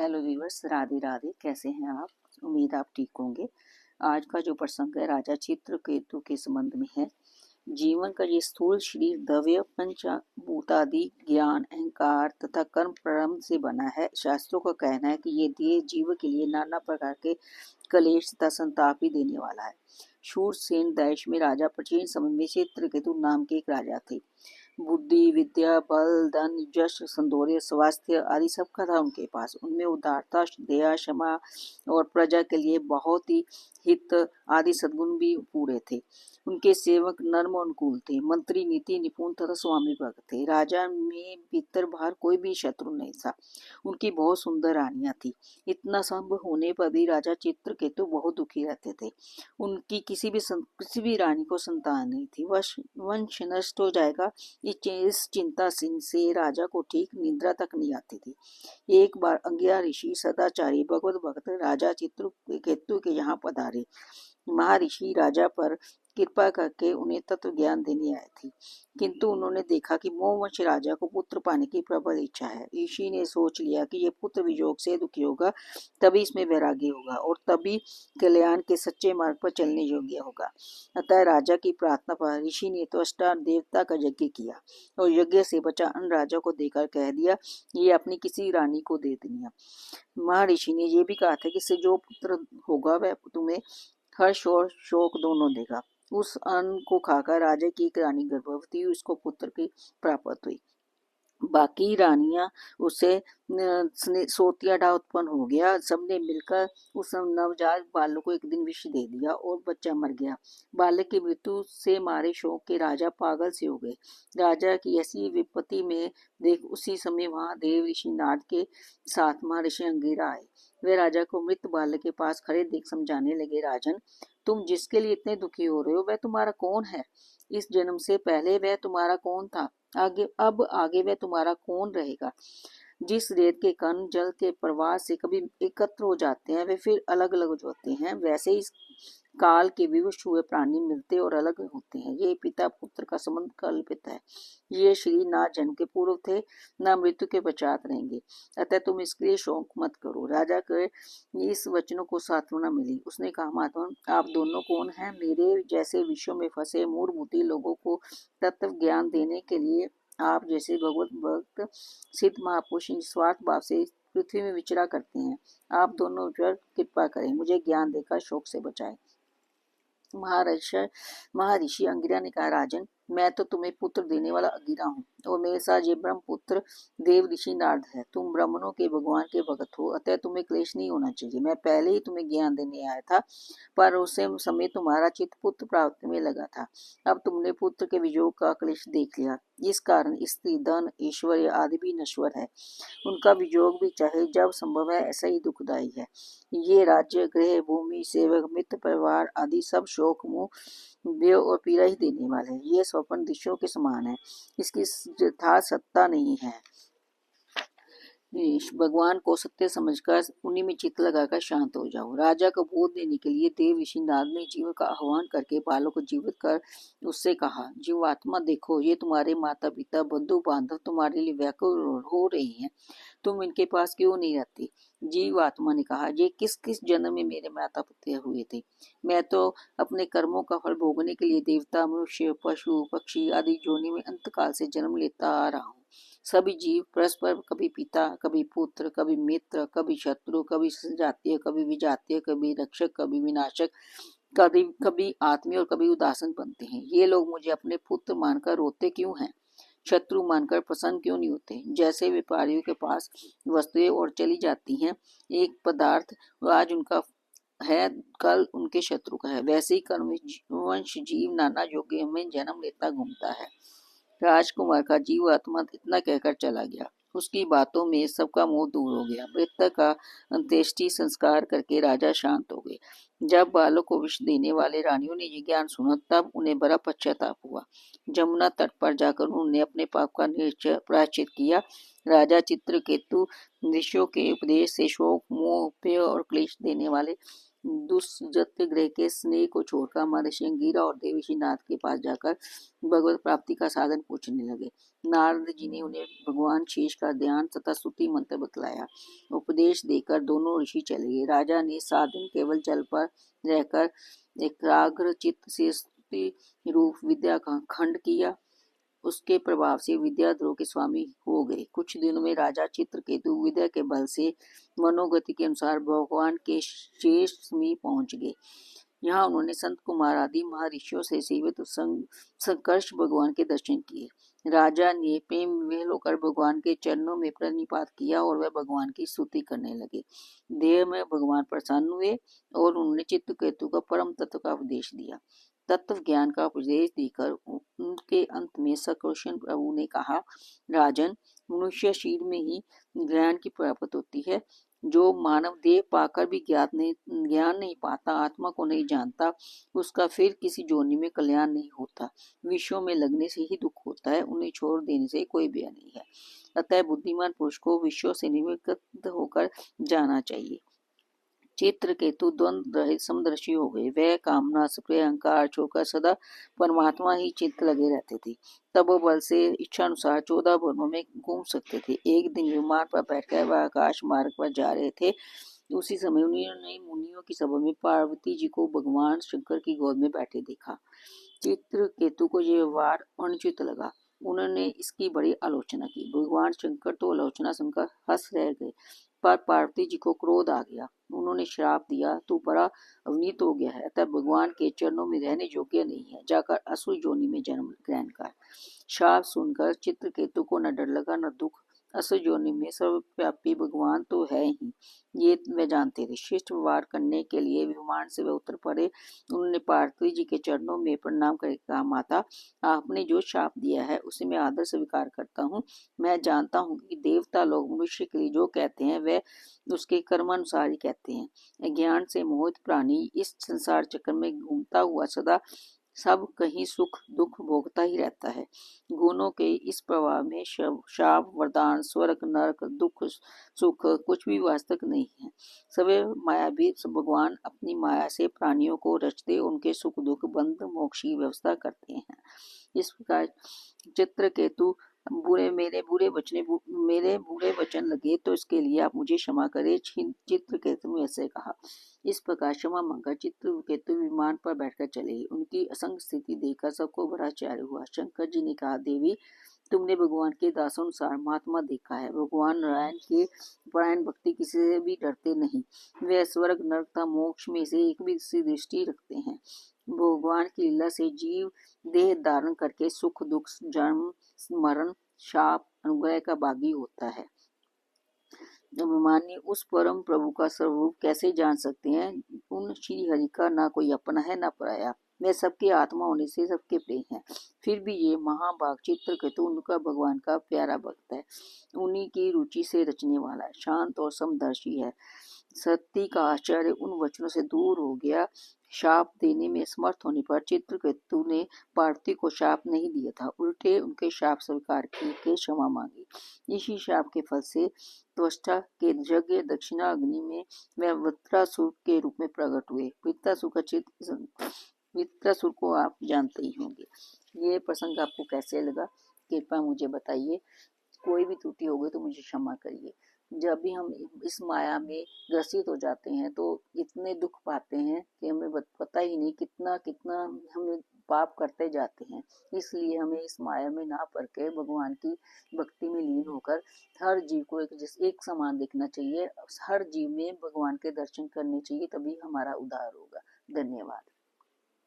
Hello viewers, Radhe Radhe. कैसे हैं आप? उम्मीद आप ठीक होंगे। आज का जो प्रसंग है राजा चित्रकेतु के संबंध में है। जीवन का ये स्थूल शरीर द्रव्य पंचभूतादि ज्ञान अहंकार तथा कर्म प्रारंभ से बना है। शास्त्रों का कहना है कि ये देह जीव के लिए नाना प्रकार के कलेश तथा संताप ही देने वाला है। शूरसेन देश में राजा प्राचीन समय में चित्रकेतु नाम के एक राजा थे। बुद्धि विद्या बल धन यश सौंदर्य स्वास्थ्य आदि सबका था उनके पास। उनमें उदारता दया क्षमा और प्रजा के लिए बहुत ही हित आदि सद्गुण भी पूरे थे। उनके सेवक नर्म और अनुकूल थे। मंत्री नीति निपुण तथा स्वामी भक्त थे। राजा में भीतर बाहर कोई भी शत्रु नहीं था। उनकी बहुत सुंदर रानियां थी। इतना सब होने पर भी राजा चित्रकेतु बहुत दुखी रहते थे। उनकी किसी भी रानी को संतान नहीं थी। वंश नष्ट हो जाएगा, इस चिंता से राजा को ठीक निद्रा तक नहीं आती थी। एक बार अंगिरा ऋषि सदाचारी भगवत भक्त राजा चित्रकेतु के यहाँ पधारे। महर्षि राजा पर कृपा करके उन्हें तत्व ज्ञान देने आए थे, किंतु उन्होंने देखा कि मोहवंश राजा को पुत्र पाने की प्रबल इच्छा है। ऋषि ने सोच लिया कि ये पुत्र वियोग से दुखी होगा, तभी इसमें वैराग्य होगा और तभी कल्याण के सच्चे मार्ग पर चलने योग्य होगा। अतः राजा की प्रार्थना पर ऋषि ने त्वष्टा देवता का यज्ञ किया और यज्ञ से बचा अन्न राजा को देकर कह दिया, ये अपनी किसी रानी को दे देना। महर्षि ने यह भी कहा था कि इससे जो पुत्र होगा वह तुम्हें हर्ष और शोक दोनों देगा। उस अन्न को खाकर राजा की एक रानी गर्भवती हुई, उसको पुत्र की प्राप्त हुई। बाकी रानियां उसे सोतिया डा उत्पन्न हो गया। सबने मिलकर उस नवजात बालक को एक दिन विष दे दिया और बच्चा मर गया। बालक की मृत्यु से मारे शोक के राजा पागल से हो गए। राजा की ऐसी विपत्ति में देख उसी समय वहां देव ऋषि नारद के साथ महर्षि अंगिरा आए। वे राजा को मृत बालक के पास खड़े देख समझाने लगे, राजन, तुम जिसके लिए इतने दुखी हो रहे हो वह तुम्हारा कौन है? इस जन्म से पहले वह तुम्हारा कौन था? आगे वह तुम्हारा कौन रहेगा? जिस रेत के कण जल के प्रवाह से कभी एकत्र हो जाते हैं वे फिर अलग अलग हो जाते हैं, वैसे इस काल के विवश हुए प्राणी मिलते और अलग होते हैं। ये पिता पुत्र का संबंध कल्पित है। ये शरीर ना जन्म के पूर्व थे ना मृत्यु के पश्चात रहेंगे, अतः तुम इसके लिए शोक मत करो। राजा के इस वचनों को सांत्वना मिली। उसने कहा, महात्मा, आप दोनों कौन हैं? मेरे जैसे विषयों में फंसे मूढ़बुद्धि लोगों को तत्व ज्ञान देने के लिए आप जैसे भगवत भक्त सिद्ध महापुरुष निस्वार्थ भाव से पृथ्वी में विचरा करते हैं। आप दोनों पर कृपा करें, मुझे ज्ञान देकर शोक से बचाएं। महर्षि अंगिरा ने कहा, राजन, मैं तो तुम्हें पुत्र देने वाला अंगिरा हूँ और मेरे साथ ये ब्रह्म पुत्र देव ऋषि नारद है। तुम ब्राह्मणों के भगवान के भक्त हो, अतः तुम्हें क्लेश नहीं होना चाहिए। मैं पहले ही तुम्हें ज्ञान देने आया था, पर उसे समय तुम्हारा चित्त पुत्र प्राप्ति में लगा था। अब तुमने पुत्र के वियोग का क्लेश देख लिया। इस कारण स्त्री धन ऐश्वर्य आदि भी नश्वर है। उनका वियोग भी चाहे जब संभव है ऐसा ही दुखदायी है। ये राज्य गृह भूमि सेवक मित्र परिवार आदि सब शोक मोह व्यय और पीड़ा ही देने वाले हैं। ये स्वप्न दृश्यों के समान है, इसकी यथार्थ सत्ता नहीं है। भगवान को सत्य समझकर उन्हीं में चित्त लगाकर शांत हो जाओ। राजा को बोध देने के लिए देव ऋषि नारद ने जीव का आह्वान करके बालों को जीवित कर उससे कहा, जीवात्मा, देखो, ये तुम्हारे माता पिता बंधु बांधव तुम्हारे लिए व्याकुल हो रहे हैं, तुम इनके पास क्यों नहीं रहती? जीवात्मा ने कहा, ये किस किस जन्म में मेरे माता पिता हुए थे। मैं तो अपने कर्मों का फल भोगने के लिए देवता मनुष्य पशु पक्षी आदि योनि में अंतकाल से जन्म लेता आ रहा हूँ। सभी जीव परस्पर कभी पिता कभी पुत्र कभी मित्र कभी शत्रु कभी जातीय कभी विजातीय कभी रक्षक कभी विनाशक कभी कभी आत्मीय और कभी उदासीन बनते हैं। ये लोग मुझे अपने पुत्र मानकर रोते क्यों हैं? शत्रु मानकर प्रसन्न क्यों नहीं होते? जैसे व्यापारियों के पास वस्तुएं और चली जाती हैं, एक पदार्थ आज उनका है कल उनके शत्रु का है, वैसे ही कर्मवंश जीव नाना योग्य में जन्म लेता घूमता है। राजकुमार का जीवात्मा इतना कहकर चला गया। उसकी बातों में सबका मोह दूर हो गया। मृतक का अंत्येष्टि संस्कार करके राजा शांत हो गए। जब बालक को विष देने वाले रानियों ने ये ज्ञान सुना तब उन्हें बड़ा पश्चाताप हुआ। जमुना तट पर जाकर उन्होंने अपने पाप का प्रायश्चित किया। राजा चित्रकेतु ऋषियों के उपदेश से शोक मोह पेय और क्लेश देने वाले दुष्जत्य ग्रह के स्नेह को छोड़कर महर्षि अंगिरा और देवर्षि नारद के पास जाकर भगवत प्राप्ति का साधन पूछने लगे। नारद जी ने उन्हें भगवान शेष का ध्यान तथा स्तुति मंत्र बतलाया। उपदेश देकर दोनों ऋषि चले गए। राजा ने 7 दिन केवल जल पर रहकर एकाग्र चित्त से स्तुति रूप विद्या का खंड किया। उसके प्रभाव से विद्याधरों के स्वामी हो गए। कुछ दिनों में राजा चित्रकेतु विद्या के बल से मनोगति के अनुसार भगवान के शेष समीप पहुंच गए। यहाँ उन्होंने संत कुमार आदि महर्षियों से सेवित संकर्ष भगवान के दर्शन किए। राजा ने प्रेम विह्वल होकर भगवान के चरणों में प्रणिपात किया और वह भगवान की स्तुति करने लगे। देह में भगवान प्रसन्न हुए और उन्होंने चित्रकेतु को परम तत्व का उपदेश दिया। तत्व ज्ञान का उपदेश देकर उनके अंत में सकृष्ण प्रभु ने कहा, राजन, मनुष्य शरीर में ही ज्ञान की प्राप्ति होती है। जो मानव देह पाकर भी ज्ञान नहीं पाता, आत्मा को नहीं जानता, उसका फिर किसी जोनि में कल्याण नहीं होता। विषयों में लगने से ही दुख होता है, उन्हें छोड़ देने से कोई भय नहीं है। अतः बुद्धिमान पुरुष को विषयों से निवृत्त होकर जाना चाहिए। चित्रकेतु द्वंद रहित समदर्शी हो गए। वह कामना, स्प्रे, अहंकार छोड़कर सदा परमात्मा ही चित्त लगे रहते थे। तब बल से इच्छा अनुसार 14 भवनों में घूम सकते थे। एक दिन विमान पर बैठकर वह आकाश मार्ग पर जा रहे थे। उसी समय उन्होंने मुनियों की सभा में पार्वती जी को भगवान शंकर की गोद में बैठे देखा। चित्रकेतु को यह व्यवहार अनुचित लगा। उन्होंने इसकी बड़ी आलोचना की। भगवान शंकर तो आलोचना सुनकर हंस रह गए, पर पार्वती जी को क्रोध आ गया। उन्होंने श्राप दिया, तू बड़ा अवनीत हो गया है, अतः भगवान के चरणों में रहने योग्य नहीं है, जाकर असुर योनि में जन्म ग्रहण कर। श्राप सुनकर चित्रकेतु को न डर लगा न दुख। असुर योनि में सर्वव्यापी भगवान तो है ही, ये वे जानते थे। शिष्ट व्यवहार करने के लिए विमान से वे उतर पड़े। उन्होंने पार्वती जी के चरणों में प्रणाम करके कहा, माता, आपने जो श्राप दिया है उसे मैं आदर स्वीकार करता हूँ। मैं जानता हूँ कि देवता लोग मनुष्य के लिए जो कहते हैं वे उसके कर्मानुसार ही कहते हैं। ज्ञान से मोहित प्राणी इस संसार चक्र में घूमता हुआ सदा सब कहीं सुख दुख भोगता ही रहता है। गुणों के इस प्रभाव में शाप, वरदान, स्वर्ग, नरक, दुख, सुख कुछ भी वास्तविक नहीं है। सवे मायावी भगवान अपनी माया से प्राणियों को रचते, उनके सुख दुख बंध मोक्ष की व्यवस्था करते हैं। इस प्रकार चित्रकेतु मेरे बुरे वचन लगे तो इसके लिए आप मुझे क्षमा करें। चित्रकेतु ने ऐसे कहा। इस प्रकार क्षमा मांगकर चित्रकेतु विमान पर बैठकर चले। उनकी असंग स्थिति देखकर सबको बड़ा आश्चर्य हुआ। शंकर जी ने कहा, देवी, तुमने भगवान के दासानुसार महात्मा देखा है। भगवान नारायण के परायण भक्ति किसी से भी डरते नहीं। वे स्वर्ग नरक तथा मोक्ष में से एक भी दृष्टि रखते हैं। भगवान की लीला से जीव देह धारण करके सुख दुख, जन्म मरण, शाप, अनुग्रह का भागी होता है। अभिमानी उस परम प्रभु का स्वरूप कैसे जान सकते हैं? उन श्री हरि का ना कोई अपना है ना पराया। वे सबके आत्मा होने से सबके प्रिय हैं। फिर भी ये महाभाग चित्रकेतु उनका भगवान का प्यारा भक्त है। उन्हीं की रुचि से रचने वाला है। शांत और समदर्शी है। सती का आश्चर्य उन वचनों से दूर हो गया। शाप देने में समर्थ होने पर चित्रकेतु ने पार्वती को शाप नहीं दिया था, उल्टे उनके शाप स्वीकार के क्षमा मांगी। इसी शाप के फल से त्वष्टा के यज्ञ दक्षिणा अग्नि में वे वृत्रासुर के रूप में प्रकट हुए। वृत्रासुर को आप जानते ही होंगे। ये प्रसंग आपको कैसे लगा, कृपया मुझे बताइए। कोई भी त्रुटि हो गई तो मुझे क्षमा करिए। जब भी हम इस माया में ग्रसित हो जाते हैं तो इतने दुख पाते हैं कि हमें पता ही नहीं कितना कितना हम पाप करते जाते हैं। इसलिए हमें इस माया में ना पड़ के भगवान की भक्ति में लीन होकर हर जीव को एक समान देखना चाहिए। हर जीव में भगवान के दर्शन करने चाहिए, तभी हमारा उद्धार होगा। धन्यवाद।